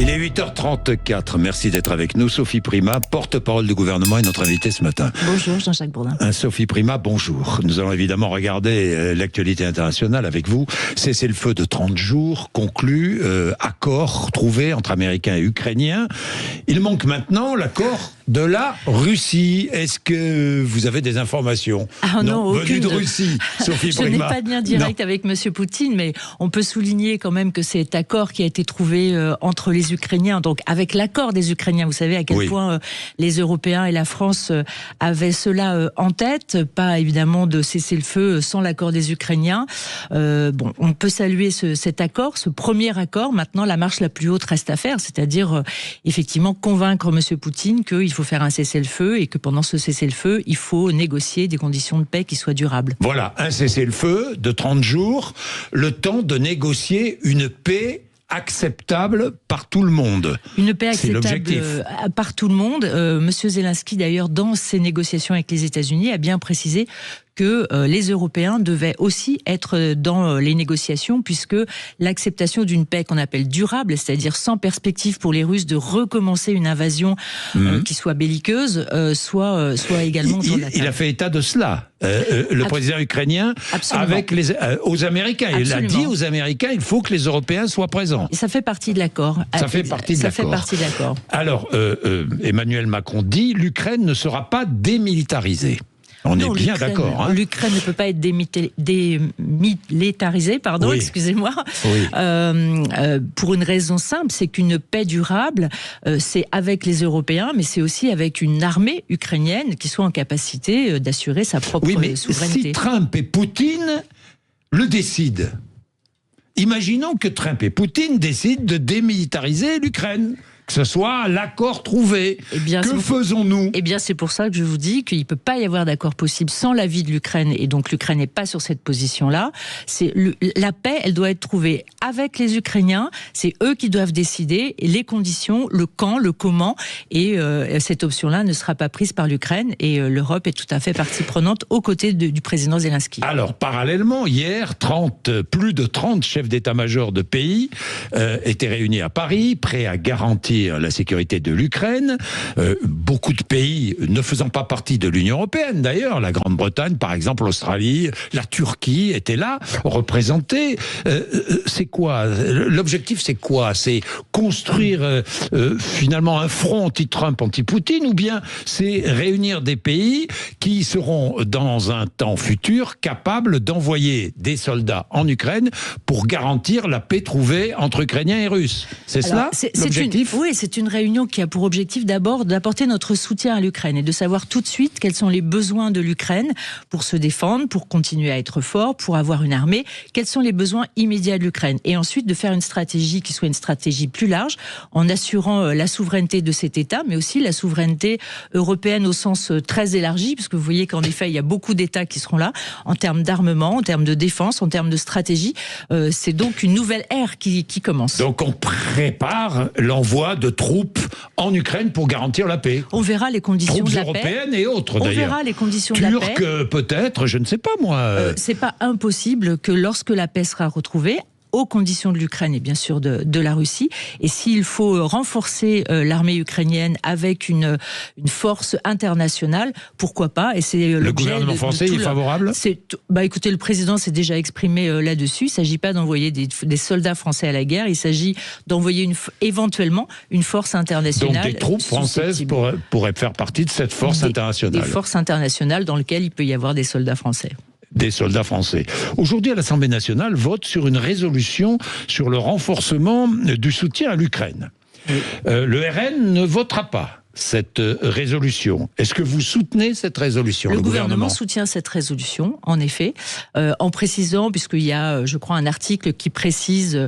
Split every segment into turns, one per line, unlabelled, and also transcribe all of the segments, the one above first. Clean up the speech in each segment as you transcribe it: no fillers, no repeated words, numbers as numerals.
Il est 8h34. Merci d'être avec nous. Sophie Primas, porte-parole du gouvernement, est notre invitée ce matin.
Bonjour Jean-Jacques Bourdin.
Sophie Primas, bonjour. Nous allons évidemment regarder l'actualité internationale avec vous. Cessez-le-feu de 30 jours conclu, accord trouvé entre Américains et Ukrainiens. Il manque maintenant l'accord de la Russie. Est-ce que vous avez des informations?
Non,
aucune
aucune.
de Russie, Sophie Primas.
Je n'ai pas de lien direct avec M. Poutine, mais on peut souligner quand même que cet accord qui a été trouvé entre les Ukrainiens, donc avec l'accord des Ukrainiens, vous savez à quel point les Européens et la France avaient cela en tête, pas évidemment de cesser le feu sans l'accord des Ukrainiens. On peut saluer cet accord, ce premier accord. Maintenant, la marche la plus haute reste à faire, c'est-à-dire effectivement convaincre M. Poutine qu'il faut faire un cessez-le-feu et que pendant ce cessez-le-feu, il faut négocier des conditions de paix qui soient durables.
Voilà, un cessez-le-feu de 30 jours, le temps de négocier une paix acceptable par tout le monde.
Une paix acceptable par tout le monde. Monsieur Zelensky, d'ailleurs, dans ses négociations avec les États-Unis, a bien précisé que les Européens devaient aussi être dans les négociations, puisque l'acceptation d'une paix qu'on appelle durable, c'est-à-dire sans perspective pour les Russes de recommencer une invasion qui soit belliqueuse, soit également autour de la table.
Il a fait état de cela, le président ukrainien, avec aux Américains. Il a dit aux Américains, il faut que les Européens soient présents.
Et ça fait partie de l'accord.
Ça fait partie de l'accord. Alors, Emmanuel Macron dit, l'Ukraine ne sera pas démilitarisée. On est bien d'accord. Hein.
L'Ukraine ne peut pas être démilitarisée,
oui.
Excusez-moi.
Oui.
Pour une raison simple, c'est qu'une paix durable, c'est avec les Européens, mais c'est aussi avec une armée ukrainienne qui soit en capacité d'assurer sa propre souveraineté.
Si Trump et Poutine le décident, imaginons que Trump et Poutine décident de démilitariser l'Ukraine. Que ce soit l'accord trouvé. Que faisons-nous?
Eh bien, c'est pour ça que je vous dis qu'il ne peut pas y avoir d'accord possible sans l'avis de l'Ukraine, et donc l'Ukraine n'est pas sur cette position-là. La paix, elle doit être trouvée avec les Ukrainiens, c'est eux qui doivent décider les conditions, le quand, le comment, et cette option-là ne sera pas prise par l'Ukraine, et l'Europe est tout à fait partie prenante aux côtés du président Zelensky.
Alors, parallèlement, hier, plus de 30 chefs d'état-major de pays étaient réunis à Paris, prêts à garantir la sécurité de l'Ukraine. Beaucoup de pays ne faisant pas partie de l'Union européenne, d'ailleurs, la Grande-Bretagne, par exemple, l'Australie, la Turquie étaient là, représentés. C'est quoi? L'objectif, c'est quoi? C'est construire finalement un front anti-Trump, anti-Poutine, ou bien c'est réunir des pays qui seront, dans un temps futur, capables d'envoyer des soldats en Ukraine pour garantir la paix trouvée entre Ukrainiens et Russes? C'est cela l'objectif?
Oui, c'est une réunion qui a pour objectif d'abord d'apporter notre soutien à l'Ukraine et de savoir tout de suite quels sont les besoins de l'Ukraine pour se défendre, pour continuer à être fort, pour avoir une armée. Quels sont les besoins immédiats de l'Ukraine? Et ensuite de faire une stratégie qui soit une stratégie plus large, en assurant la souveraineté de cet État, mais aussi la souveraineté européenne au sens très élargi, parce que vous voyez qu'en effet, il y a beaucoup d'États qui seront là, en termes d'armement, en termes de défense, en termes de stratégie. C'est donc une nouvelle ère qui commence.
Donc on prépare l'envoi de troupes en Ukraine pour garantir la paix.
On verra les conditions de la paix.
Troupes européennes et autres, d'ailleurs.
On verra les conditions de la paix.
Turques, peut-être, je ne sais pas, moi.
C'est pas impossible que lorsque la paix sera retrouvée, aux conditions de l'Ukraine et bien sûr de la Russie. Et s'il faut renforcer l'armée ukrainienne avec une force internationale, pourquoi pas? Et c'est
le gouvernement français est favorable?
Écoutez, le président s'est déjà exprimé là-dessus. Il ne s'agit pas d'envoyer des soldats français à la guerre. Il s'agit d'envoyer éventuellement une force internationale.
Donc des troupes françaises pourraient faire partie de cette force internationale.
Des forces internationales dans lesquelles il peut y avoir des soldats français.
Des soldats français. Aujourd'hui, l'Assemblée nationale vote sur une résolution sur le renforcement du soutien à l'Ukraine. Oui. Le RN ne votera pas cette résolution. Est-ce que vous soutenez cette résolution?
Le gouvernement soutient cette résolution, en effet, en précisant, puisqu'il y a, je crois, un article qui précise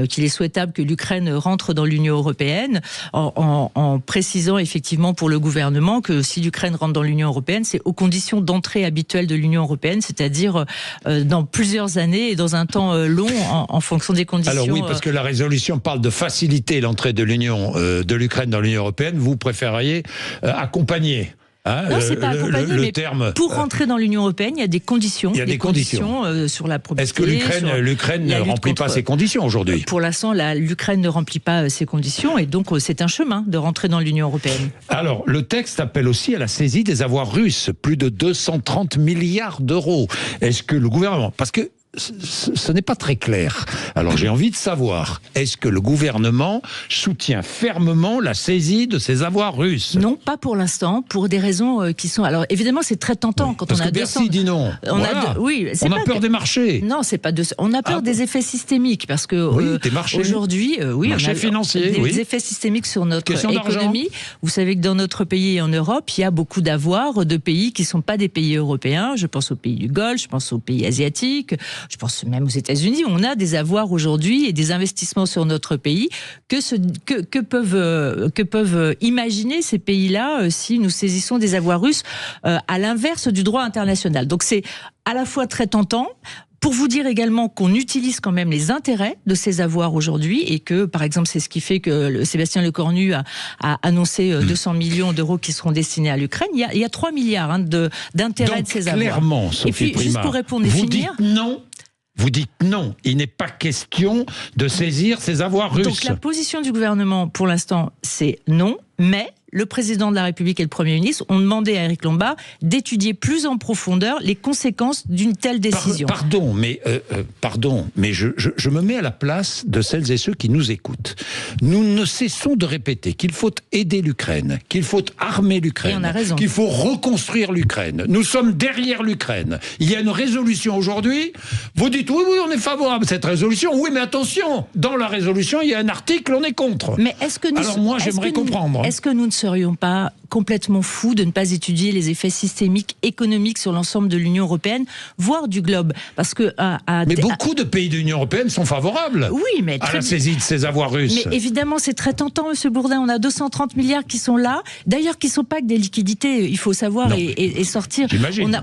qu'il est souhaitable que l'Ukraine rentre dans l'Union européenne, en précisant effectivement pour le gouvernement que si l'Ukraine rentre dans l'Union européenne, c'est aux conditions d'entrée habituelle de l'Union européenne, c'est-à-dire dans plusieurs années et dans un temps long en fonction des conditions.
Alors oui, parce que la résolution parle de faciliter l'entrée de l'Ukraine dans l'Union européenne. Vous préférez accompagner
Non, c'est pas accompagné, mais
terme,
pour rentrer dans l'Union européenne, il y a des conditions.
Il y a des conditions
sur la propriété.
Est-ce que l'Ukraine ne remplit pas ces conditions aujourd'hui?
Pour l'instant, l'Ukraine ne remplit pas ces conditions et donc c'est un chemin de rentrer dans l'Union européenne.
Alors, le texte appelle aussi à la saisie des avoirs russes, plus de 230 milliards d'euros. Est-ce que le gouvernement... Parce que ce n'est pas très clair. Alors j'ai envie de savoir, est-ce que le gouvernement soutient fermement la saisie de ces avoirs russes?
Non, pas pour l'instant, pour des raisons qui sont... Alors évidemment, c'est très tentant quand on a 200...
Bercy dit non.
On a
peur des marchés.
Non, c'est pas de... On a peur des effets systémiques parce que
des marchés.
Aujourd'hui,
marchés financiers,
des effets systémiques sur notre économie. Vous savez que dans notre pays et en Europe, il y a beaucoup d'avoirs de pays qui ne sont pas des pays européens. Je pense aux pays du Golfe, je pense aux pays asiatiques. Je pense même aux États-Unis, on a des avoirs aujourd'hui et des investissements sur notre pays que peuvent imaginer ces pays-là si nous saisissons des avoirs russes à l'inverse du droit international. Donc c'est à la fois très tentant. Pour vous dire également qu'on utilise quand même les intérêts de ces avoirs aujourd'hui et que, par exemple, c'est ce qui fait que Sébastien Lecornu a annoncé 200 millions d'euros qui seront destinés à l'Ukraine. Il y a 3 milliards d'intérêts de ces avoirs.
Clairement, Sophie
et puis,
Primas,
juste pour répondre et finir...
Vous dites non, il n'est pas question de saisir ces avoirs russes.
Donc la position du gouvernement, pour l'instant, c'est non, mais le président de la République et le Premier ministre ont demandé à Éric Lombard d'étudier plus en profondeur les conséquences d'une telle décision.
Pardon, mais je me mets à la place de celles et ceux qui nous écoutent. Nous ne cessons de répéter qu'il faut aider l'Ukraine, qu'il faut armer l'Ukraine, qu'il faut reconstruire l'Ukraine. Nous sommes derrière l'Ukraine. Il y a une résolution aujourd'hui. Vous dites oui, on est favorable à cette résolution. Oui, mais attention, dans la résolution, il y a un article, on est contre.
Mais est-ce que
Alors moi, j'aimerais comprendre.
Est-ce que nous ne serions pas complètement fous de ne pas étudier les effets systémiques économiques sur l'ensemble de l'Union européenne, voire du globe? Parce que
mais beaucoup de pays de l'Union européenne sont favorables à la saisie de ces avoirs russes.
Mais évidemment, c'est très tentant, Monsieur Bourdin. On a 230 milliards qui sont là. D'ailleurs, qui ne sont pas que des liquidités, il faut savoir et sortir.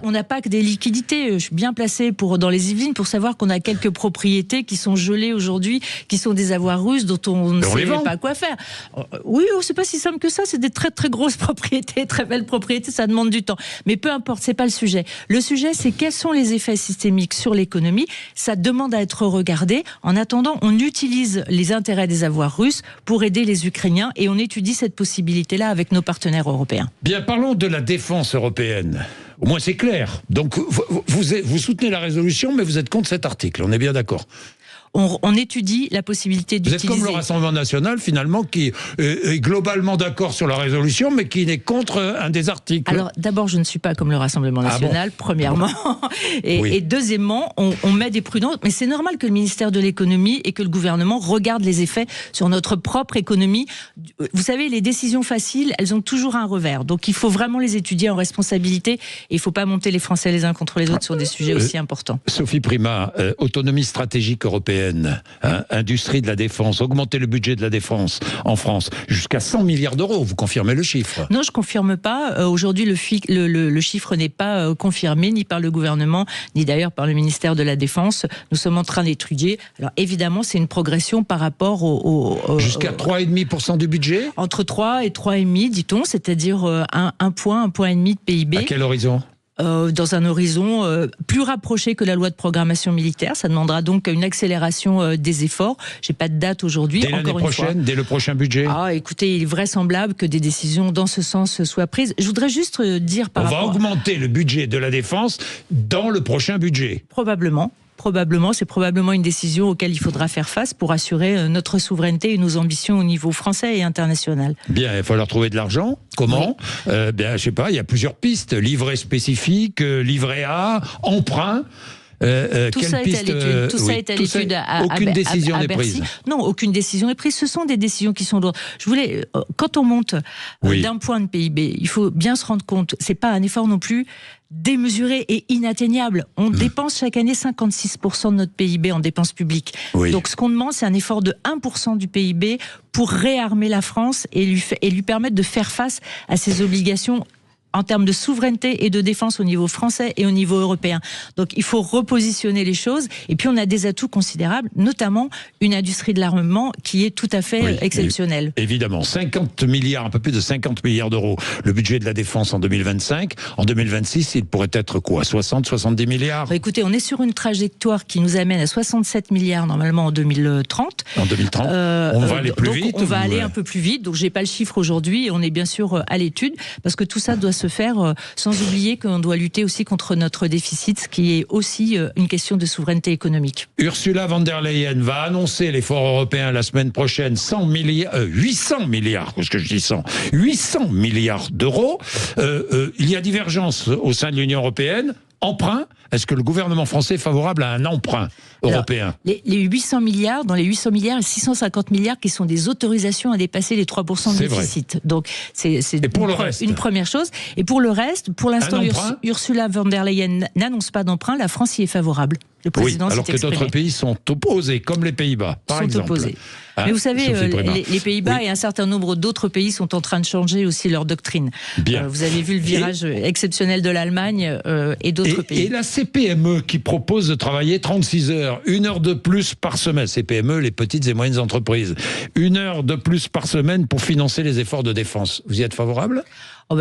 On n'a pas que des liquidités. Je suis bien placé dans les Yvelines pour savoir qu'on a quelques propriétés qui sont gelées aujourd'hui, qui sont des avoirs russes dont on ne sait pas quoi faire. Oui, c'est pas si simple que ça. C'est des très très grosses propriétés, très belles propriétés, ça demande du temps. Mais peu importe, c'est pas le sujet. Le sujet, c'est quels sont les effets systémiques sur l'économie. Ça demande à être regardé. En attendant, on utilise les intérêts des avoirs russes pour aider les Ukrainiens et on étudie cette possibilité-là avec nos partenaires européens.
Bien, parlons de la défense européenne. Au moins c'est clair. Donc vous soutenez la résolution, mais vous êtes contre cet article, on est bien d'accord?
On étudie la possibilité d'utiliser...
Vous êtes comme le Rassemblement national, finalement, qui est globalement d'accord sur la résolution, mais qui est contre un des articles.
Alors, d'abord, je ne suis pas comme le Rassemblement national, premièrement. Et deuxièmement, on met des prudences. Mais c'est normal que le ministère de l'économie et que le gouvernement regardent les effets sur notre propre économie. Vous savez, les décisions faciles, elles ont toujours un revers. Donc, il faut vraiment les étudier en responsabilité. Et il ne faut pas monter les Français les uns contre les autres sur des sujets aussi importants.
Sophie Primas, autonomie stratégique européenne. Industrie de la défense, augmenter le budget de la défense en France jusqu'à 100 milliards d'euros. Vous confirmez le chiffre?
Non, je ne confirme pas. Aujourd'hui, le chiffre n'est pas confirmé ni par le gouvernement, ni d'ailleurs par le ministère de la Défense. Nous sommes en train d'étudier. Alors évidemment, c'est une progression par rapport
jusqu'à 3,5% du budget?
Entre 3 et 3,5, dit-on, c'est-à-dire un point et demi de PIB.
À quel horizon?
Dans un horizon plus rapproché que la loi de programmation militaire. Ça demandera donc une accélération des efforts. J'ai pas de date aujourd'hui.
Dès l'année prochaine, dès le prochain budget?
Écoutez, il est vraisemblable que des décisions dans ce sens soient prises. Je voudrais juste dire
On va augmenter le budget de la défense dans le prochain budget?
Probablement, c'est probablement une décision auquel il faudra faire face pour assurer notre souveraineté et nos ambitions au niveau français et international.
Bien, il va falloir trouver de l'argent. Comment? Je sais pas, il y a plusieurs pistes. Livret spécifique, livret A, emprunt.
Tout ça est à l'étude.
Aucune décision n'est prise.
Non, aucune décision n'est prise. Ce sont des décisions qui sont lourdes. Quand on monte d'un point de PIB, il faut bien se rendre compte, c'est pas un effort non plus démesuré et inatteignable. On dépense chaque année 56% de notre PIB en dépenses publiques. Donc ce qu'on demande, c'est un effort de 1% du PIB pour réarmer la France et lui permettre de faire face à ses obligations en termes de souveraineté et de défense au niveau français et au niveau européen. Donc il faut repositionner les choses. Et puis on a des atouts considérables, notamment une industrie de l'armement qui est tout à fait exceptionnelle.
Évidemment, 50 milliards, un peu plus de 50 milliards d'euros, le budget de la défense en 2025. En 2026, il pourrait être quoi, 60, 70 milliards?
Écoutez, on est sur une trajectoire qui nous amène à 67 milliards normalement en 2030.
En 2030, on va aller plus vite.
On va aller un peu plus vite. Donc j'ai pas le chiffre aujourd'hui et on est bien sûr à l'étude parce que tout ça doit se faire sans oublier qu'on doit lutter aussi contre notre déficit, ce qui est aussi une question de souveraineté économique.
Ursula von der Leyen va annoncer l'effort européen la semaine prochaine, 800 milliards, qu'est-ce que je dis 100 800 milliards d'euros. Il y a divergence au sein de l'Union européenne. Emprunt, est-ce que le gouvernement français est favorable à un emprunt européen?
Alors, les 800 milliards, dans les 800 milliards, il y a 650 milliards qui sont des autorisations à dépasser les 3% de déficit.
Vrai.
Donc, c'est une première chose. Et pour le reste, pour l'instant, Ursula von der Leyen n'annonce pas d'emprunt. La France y est favorable. Le président
alors que d'autres pays sont opposés, comme les Pays-Bas, par exemple.
Opposés. Mais vous savez, les Pays-Bas et un certain nombre d'autres pays sont en train de changer aussi leur doctrine. Vous avez vu le virage exceptionnel de l'Allemagne et d'autres pays.
Et la CPME qui propose de travailler 36 heures, 1 heure de plus par semaine. CPME, les petites et moyennes entreprises. 1 heure de plus par semaine pour financer les efforts de défense. Vous y êtes favorable ?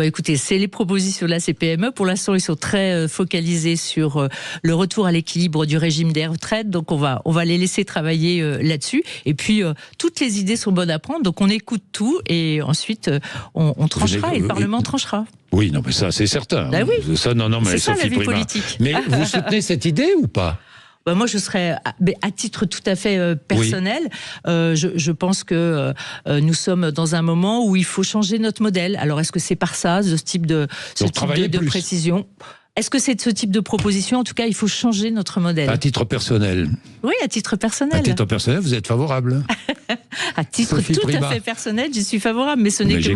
Écoutez, c'est les propositions de la CPME. Pour l'instant, ils sont très focalisés sur le retour à l'équilibre du régime des retraites. Donc, on va les laisser travailler là-dessus. Et puis, toutes les idées sont bonnes à prendre. Donc, on écoute tout et ensuite, on tranchera et le Parlement tranchera.
Oui, non, mais ça, c'est certain.
Bah oui.
Ça, non, mais
c'est ça,
Sophie
la vie politique.
Mais vous soutenez cette idée ou pas ?
Moi, je serais, à titre tout à fait personnel, je pense que nous sommes dans un moment où il faut changer notre modèle. Alors, est-ce que c'est par ça, ce type de précision ? Est-ce que c'est ce type de proposition ? En tout cas, il faut changer notre modèle.
À titre personnel ?
Oui, à titre personnel. À
titre personnel, vous êtes favorable ?
À titre à fait personnel, j'y suis favorable, mais ce n'est que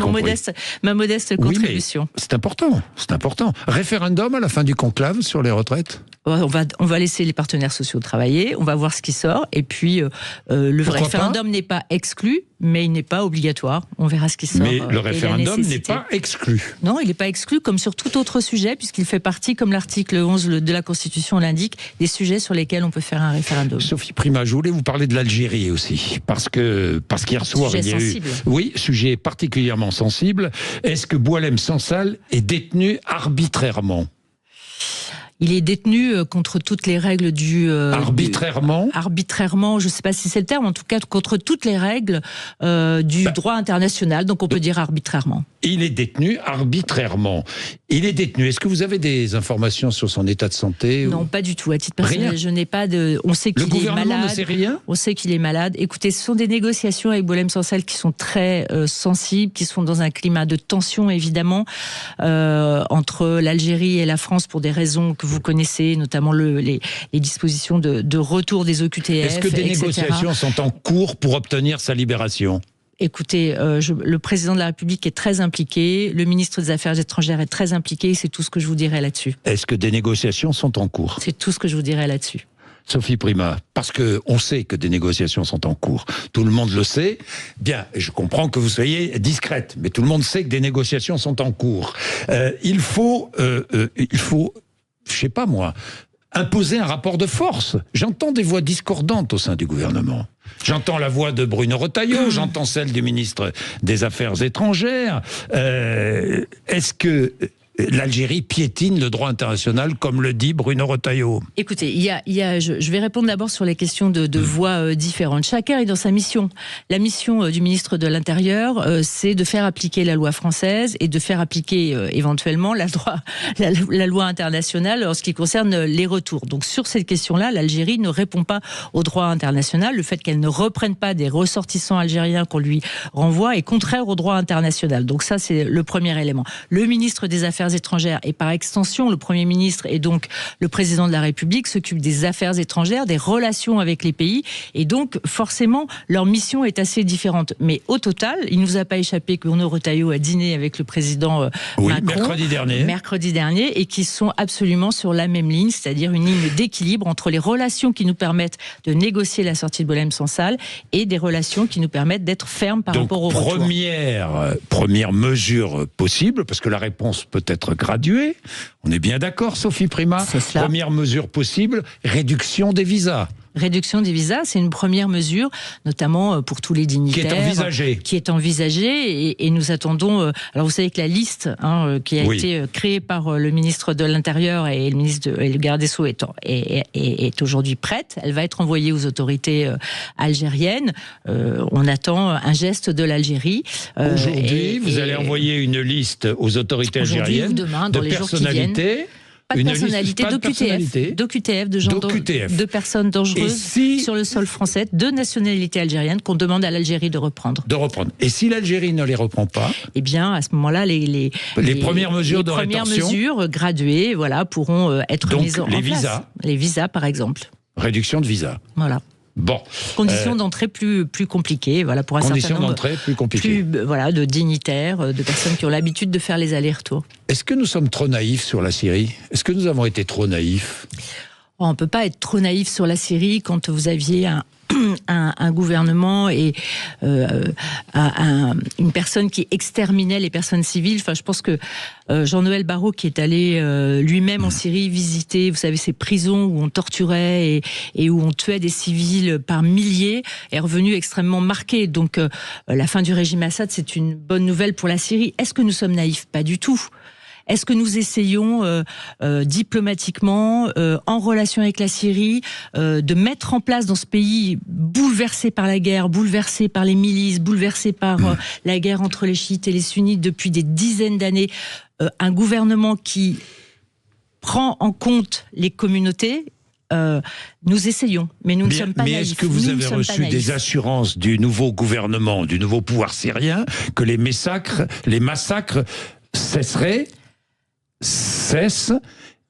ma modeste contribution.
C'est important, c'est important. Référendum à la fin du conclave sur les retraites ?
On va laisser les partenaires sociaux travailler, on va voir ce qui sort, et puis le référendum n'est pas exclu, mais il n'est pas obligatoire. On verra ce qui sort.
Mais le référendum n'est pas exclu.
Non, il n'est pas exclu, comme sur tout autre sujet, puisqu'il fait partie, comme l'article 11 de la Constitution l'indique, des sujets sur lesquels on peut faire un référendum.
Sophie Primas, je voulais vous parler de l'Algérie aussi, parce qu'hier soir,
il y a eu...
Oui, sujet particulièrement sensible. Est-ce que Boualem Sansal est détenu arbitrairement ?
Il est détenu contre toutes les règles du...
arbitrairement ?
Arbitrairement, je ne sais pas si c'est le terme, en tout cas contre toutes les règles du droit international, donc on peut dire arbitrairement.
Il est détenu arbitrairement. Il est détenu. Est-ce que vous avez des informations sur son état de santé ?
Non, pas du tout. À titre personnel, je n'ai pas de... On sait qu'il est malade.
Le gouvernement ne sait rien ?
On sait qu'il est malade. Écoutez, ce sont des négociations avec Boualem Sansal qui sont très sensibles, qui sont dans un climat de tension, évidemment, entre l'Algérie et la France pour des raisons que vous connaissez, notamment les dispositions de retour des OQTF,
Est-ce que des négociations sont en cours pour obtenir sa libération ?
Écoutez, le président de la République est très impliqué, le ministre des Affaires étrangères est très impliqué, c'est tout ce que je vous dirais là-dessus.
Est-ce que des négociations sont en cours ?
C'est tout ce que je vous dirais là-dessus.
Sophie Primas, parce qu'on sait que des négociations sont en cours. Tout le monde le sait. Bien, je comprends que vous soyez discrète, mais tout le monde sait que des négociations sont en cours. Il faut, je sais pas moi, imposer un rapport de force. J'entends des voix discordantes au sein du gouvernement. J'entends la voix de Bruno Retailleau, j'entends celle du ministre des Affaires étrangères. Est-ce que l'Algérie piétine le droit international, comme le dit Bruno Retailleau?
Écoutez, je vais répondre d'abord sur les questions de voix différentes. Chacun est dans sa mission. La mission du ministre de l'Intérieur, c'est de faire appliquer la loi française et de faire appliquer éventuellement la loi internationale en ce qui concerne les retours. Donc sur cette question-là, l'Algérie ne répond pas au droit international. Le fait qu'elle ne reprenne pas des ressortissants algériens qu'on lui renvoie est contraire au droit international. Donc ça, c'est le premier élément. Le ministre des Affaires étrangères et par extension le Premier ministre et donc le président de la République s'occupent des affaires étrangères, des relations avec les pays et donc forcément leur mission est assez différente. Mais au total, il ne nous a pas échappé que Bruno Retailleau a dîné avec le président Macron mercredi dernier et qui sont absolument sur la même ligne, c'est-à-dire une ligne d'équilibre entre les relations qui nous permettent de négocier la sortie de Boualem Sansal et des relations qui nous permettent d'être fermes par rapport au retour.
Première mesure possible, parce que la réponse peut être être gradués. On est bien d'accord, Sophie Primas. Première mesure possible, réduction des visas.
Réduction des visas, c'est une première mesure, notamment pour tous les dignitaires. Qui est envisagée. Et nous attendons... alors vous savez que la liste qui a été créée par le ministre de l'Intérieur et le garde des Sceaux est aujourd'hui prête. Elle va être envoyée aux autorités algériennes. On attend un geste de l'Algérie.
Aujourd'hui, vous allez envoyer une liste aux autorités algériennes
ou demain, dans
de
les
personnalités.
Pas de personnalité, d'OQTF, de personnes dangereuses sur le sol français, de nationalité algérienne, qu'on demande à l'Algérie de reprendre.
Et si l'Algérie ne les reprend pas,
eh bien, à ce moment-là, les
premières mesures de rétorsion,
mesures graduées, pourront être mises en place. Les visas, par exemple.
Réduction de visas.
Voilà.
Bon.
Conditions d'entrée plus compliquées, pour un certain nombre de dignitaires, de personnes qui ont l'habitude de faire les allers-retours.
Est-ce que nous sommes trop naïfs sur la Syrie ? Est-ce que nous avons été trop naïfs ?
On ne peut pas être trop naïf sur la Syrie quand vous aviez un gouvernement et une personne qui exterminait les personnes civiles. Enfin, je pense que Jean-Noël Barrot, qui est allé lui-même en Syrie visiter, vous savez, ces prisons où on torturait et où on tuait des civils par milliers, est revenu extrêmement marqué. Donc, la fin du régime Assad, c'est une bonne nouvelle pour la Syrie. Est-ce que nous sommes naïfs ? Pas du tout. Est-ce que nous essayons diplomatiquement, en relation avec la Syrie, de mettre en place dans ce pays bouleversé par la guerre, bouleversé par les milices, bouleversé par la guerre entre les chiites et les sunnites depuis des dizaines d'années, un gouvernement qui prend en compte les communautés? Nous essayons, mais nous ne sommes pas naïfs.
Mais est-ce que vous avez reçu des assurances du nouveau gouvernement, du nouveau pouvoir syrien, que les massacres cessent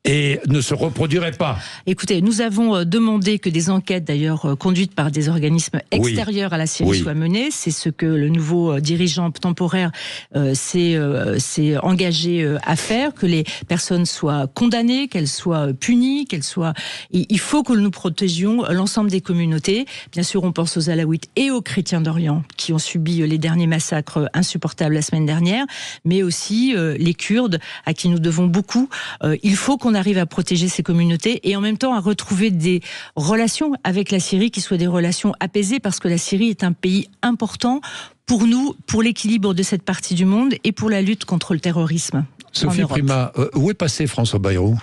et ne se reproduiraient pas?
Écoutez, nous avons demandé que des enquêtes, d'ailleurs conduites par des organismes extérieurs à la Syrie, soient menées. C'est ce que le nouveau dirigeant temporaire s'est engagé à faire, que les personnes soient condamnées, qu'elles soient punies, Il faut que nous protégions l'ensemble des communautés. Bien sûr, on pense aux Alaouites et aux chrétiens d'Orient, qui ont subi les derniers massacres insupportables la semaine dernière, mais aussi les Kurdes, à qui nous devons beaucoup. Il faut qu'on arrive à protéger ces communautés et en même temps à retrouver des relations avec la Syrie qui soient des relations apaisées, parce que la Syrie est un pays important pour nous, pour l'équilibre de cette partie du monde et pour la lutte contre le terrorismisme.
Sophie Primas, où est passé François Bayrou ?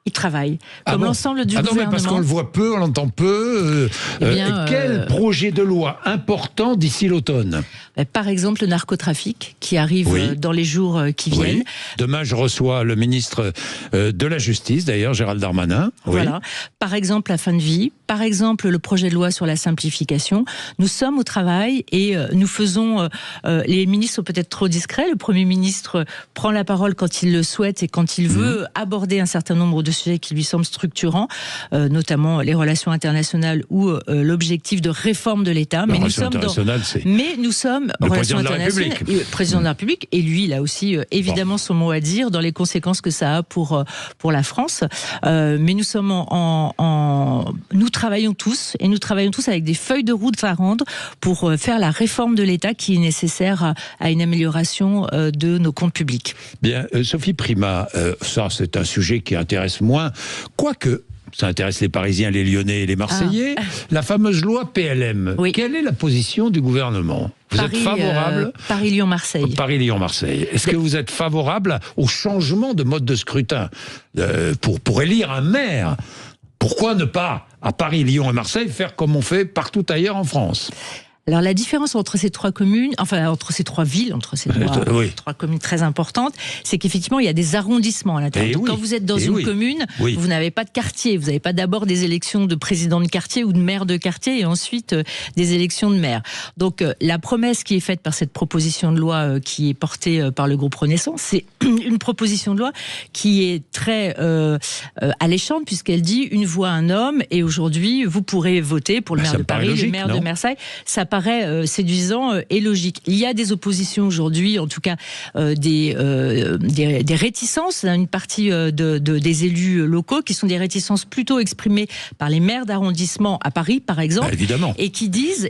Il travaille, comme l'ensemble du gouvernement.
Mais parce qu'on le voit peu, on l'entend peu. Quel projet de loi important d'ici l'automne ?
Par exemple, le narcotrafic, qui arrive dans les jours qui viennent.
Demain, je reçois le ministre de la Justice, d'ailleurs, Gérald Darmanin.
Voilà. Par exemple, la fin de vie. Par exemple, le projet de loi sur la simplification. Nous sommes au travail et nous faisons... les ministres sont peut-être trop discrets. Le Premier ministre prend la parole quand il le souhaite et quand il veut aborder un certain nombre de sujets qui lui semblent structurants, notamment les relations internationales ou l'objectif de réforme de l'État.
Mais nous sommes le président de la République.
Président de la République, et lui, il a aussi évidemment son mot à dire dans les conséquences que ça a pour la France. Mais nous sommes nous travaillons tous avec des feuilles de route à rendre pour faire la réforme de l'État qui est nécessaire à une amélioration de nos comptes publics.
Bien, Sophie Primas, ça c'est un sujet qui intéresse moins, quoique ça intéresse les Parisiens, les Lyonnais et les Marseillais. La fameuse loi PLM. Quelle est la position du gouvernement ? Vous êtes favorable
Paris-Lyon-Marseille.
Paris-Lyon-Marseille. Est-ce que vous êtes favorable au changement de mode de scrutin pour élire un maire ? Pourquoi ne pas, à Paris, Lyon et Marseille, faire comme on fait partout ailleurs en France ?
Alors la différence entre ces trois communes, entre ces trois villes, entre ces trois communes très importantes, c'est qu'effectivement il y a des arrondissements à l'intérieur. Donc quand vous êtes dans une commune, vous n'avez pas de quartier, vous n'avez pas d'abord des élections de président de quartier ou de maire de quartier et ensuite des élections de maire. Donc la promesse qui est faite par cette proposition de loi qui est portée par le groupe Renaissance, c'est une proposition de loi qui est très alléchante puisqu'elle dit une voix un homme et aujourd'hui vous pourrez voter pour le maire de Paris, le maire de Marseille. Ça paraît séduisant et logique. Il y a des oppositions aujourd'hui, en tout cas des réticences, une partie des élus locaux qui sont des réticences plutôt exprimées par les maires d'arrondissement à Paris, par exemple,
évidemment.
et qui disent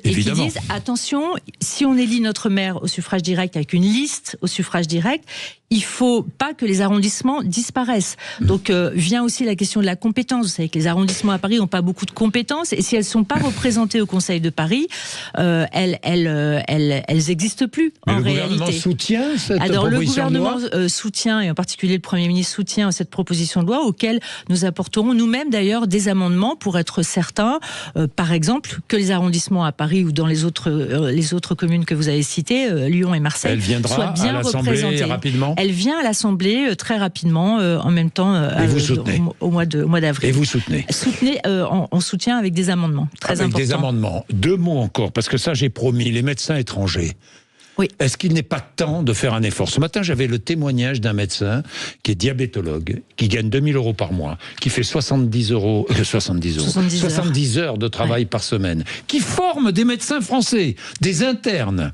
attention, si on élit notre maire au suffrage direct avec une liste au suffrage direct, il faut pas que les arrondissements disparaissent. Donc vient aussi la question de la compétence. Vous savez que les arrondissements à Paris n'ont pas beaucoup de compétences, et si elles sont pas représentées au Conseil de Paris, elles existent plus.
Mais
en
le
réalité.
gouvernement soutient cette proposition de loi ?
Le gouvernement soutient, et en particulier le Premier ministre soutient cette proposition de loi, auquel nous apporterons nous-mêmes d'ailleurs des amendements pour être certains, par exemple, que les arrondissements à Paris ou dans les autres communes que vous avez citées, Lyon et Marseille, soient bien représentés.
Rapidement.
Elle vient à l'Assemblée très rapidement, en même temps au mois d'avril.
Et vous soutenez ?
On soutient avec des amendements très importants.
Avec des amendements. 2 mots encore, parce que ça j'ai promis, les médecins étrangers.
Oui.
Est-ce qu'il n'est pas temps de faire un effort ? Ce matin, j'avais le témoignage d'un médecin qui est diabétologue, qui gagne 2 000 € par mois, qui fait 70 heures de travail par semaine, qui forme des médecins français, des internes,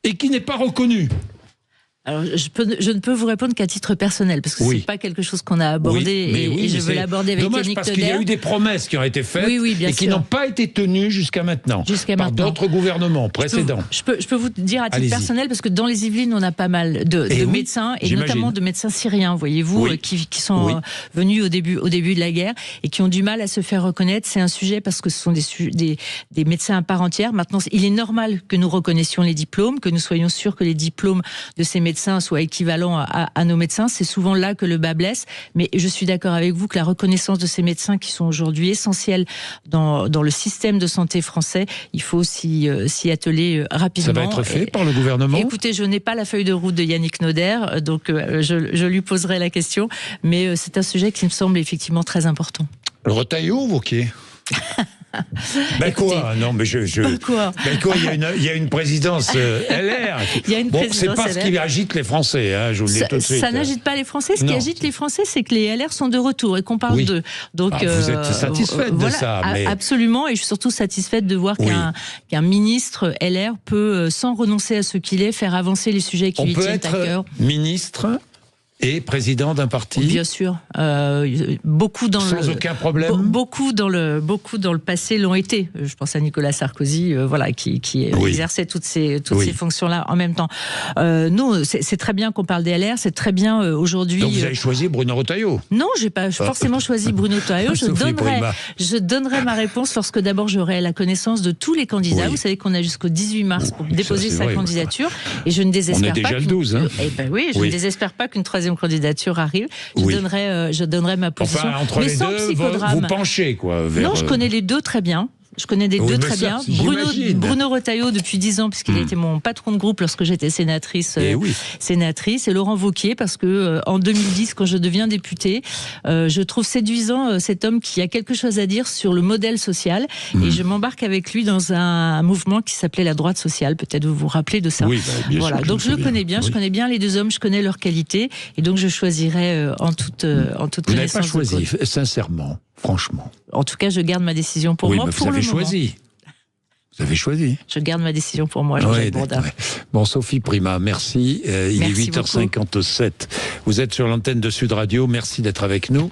et qui n'est pas reconnu.
Alors, je ne peux vous répondre qu'à titre personnel, parce que c'est pas quelque chose qu'on a abordé, et je veux l'aborder avec Yannick Noder.
Dommage, parce qu'il y a eu des promesses qui ont été faites et qui n'ont pas été tenues jusqu'à maintenant, par d'autres gouvernements précédents.
Je peux vous dire à titre personnel, parce que dans les Yvelines, on a pas mal de médecins, et notamment de médecins syriens, voyez-vous, qui sont venus au début de la guerre, et qui ont du mal à se faire reconnaître. C'est un sujet, parce que ce sont des médecins à part entière. Maintenant, il est normal que nous reconnaissions les diplômes, que nous soyons sûrs que les diplômes de ces médecins soient équivalents à nos médecins. C'est souvent là que le bas blesse. Mais je suis d'accord avec vous que la reconnaissance de ces médecins, qui sont aujourd'hui essentiels dans le système de santé français, il faut s'y atteler rapidement.
Ça va être fait par le gouvernement ?
Écoutez, je n'ai pas la feuille de route de Yannick Noder, donc je lui poserai la question. Mais c'est un sujet qui me semble effectivement très important.
Le Retailleau, Wauquiez ? Ben quoi ? Non, mais
quoi ?
Ben quoi ? Il y a une présidence LR.
Il y a une présidence
c'est pas
LR.
ce qui agite les Français, hein, je vous le dis tout de suite.
Ça n'agite pas les Français. Ce qui agite les Français, c'est que les LR sont de retour et qu'on parle d'eux. Donc,
vous êtes satisfaite de ça, mais...
Absolument, et je suis surtout satisfaite de voir qu'un ministre LR peut, sans renoncer à ce qu'il est, faire avancer les sujets qui lui tiennent à cœur.
On peut être ministre et président d'un parti.
Bien sûr, beaucoup dans
sans aucun problème.
Beaucoup dans le passé l'ont été. Je pense à Nicolas Sarkozy, qui exerçait toutes ces fonctions-là en même temps. Non, c'est très bien qu'on parle des LR, c'est très bien aujourd'hui.
Donc vous avez choisi Bruno Retailleau ?
Non, j'ai pas forcément choisi Bruno Retailleau. Je donnerai ma réponse lorsque d'abord j'aurai la connaissance de tous les candidats. Vous savez qu'on a jusqu'au 18 mars pour déposer sa candidature, et je ne désespère pas.
On est déjà le 12. Hein.
Ne désespère pas qu'une troisième candidature arrive. Je donnerai ma position.
Enfin, entre les deux, vous penchez, quoi.
Non, je connais les deux très bien. Je connais les deux très bien. Bruno Retailleau depuis 10 ans, puisqu'il a été mon patron de groupe lorsque j'étais sénatrice. Et Laurent Wauquiez, parce que en 2010, quand je deviens députée, je trouve séduisant cet homme qui a quelque chose à dire sur le modèle social. Et je m'embarque avec lui dans un mouvement qui s'appelait la droite sociale. Peut-être vous vous rappelez de ça.
Oui, bien sûr.
Donc je le connais bien. Je connais bien les deux hommes. Je connais leurs qualités. Et donc je choisirai en toute connaissance.
Vous n'avez pas choisi, sincèrement, franchement.
En tout cas, je garde ma décision pour moi.
Vous avez choisi. Vous avez choisi.
Je garde ma décision pour moi, Jean-Jacques Bourdin.
Bon, Sophie Primas, merci. Il est 8h57. Vous êtes sur l'antenne de Sud Radio. Merci d'être avec nous.